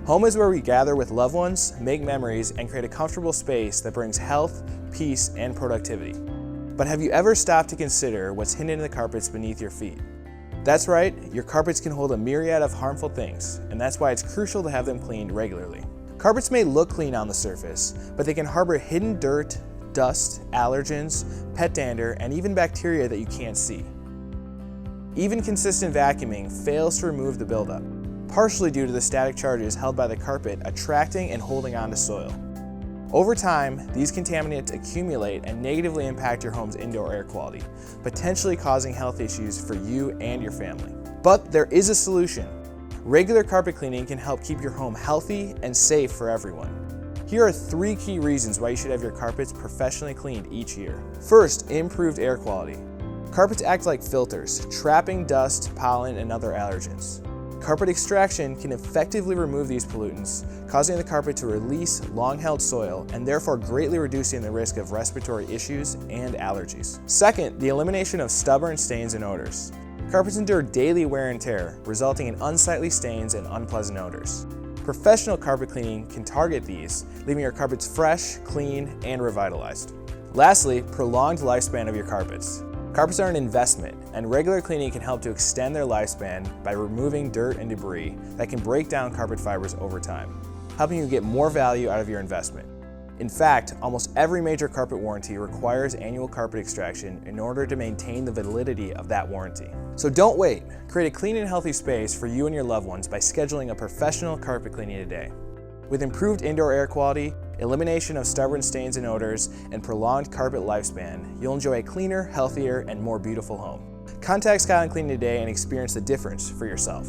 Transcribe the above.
Home is where we gather with loved ones, make memories, and create a comfortable space that brings health, peace, and productivity. But have you ever stopped to consider what's hidden in the carpets beneath your feet? That's right, your carpets can hold a myriad of harmful things, and that's why it's crucial to have them cleaned regularly. Carpets may look clean on the surface, but they can harbor hidden dirt, dust, allergens, pet dander, and even bacteria that you can't see. Even consistent vacuuming fails to remove the buildup, partially due to the static charges held by the carpet attracting and holding onto soil. Over time, these contaminants accumulate and negatively impact your home's indoor air quality, potentially causing health issues for you and your family. But there is a solution. Regular carpet cleaning can help keep your home healthy and safe for everyone. Here are 3 key reasons why you should have your carpets professionally cleaned each year. First, improved air quality. Carpets act like filters, trapping dust, pollen, and other allergens. Carpet extraction can effectively remove these pollutants, causing the carpet to release long-held soil and therefore greatly reducing the risk of respiratory issues and allergies. Second, the elimination of stubborn stains and odors. Carpets endure daily wear and tear, resulting in unsightly stains and unpleasant odors. Professional carpet cleaning can target these, leaving your carpets fresh, clean, and revitalized. Lastly, prolonged lifespan of your carpets. Carpets are an investment, and regular cleaning can help to extend their lifespan by removing dirt and debris that can break down carpet fibers over time, helping you get more value out of your investment. In fact, almost every major carpet warranty requires annual carpet extraction in order to maintain the validity of that warranty. So don't wait. Create a clean and healthy space for you and your loved ones by scheduling a professional carpet cleaning today. With improved indoor air quality, elimination of stubborn stains and odors, and prolonged carpet lifespan, you'll enjoy a cleaner, healthier, and more beautiful home. Contact Skyline Cleaning today and experience the difference for yourself.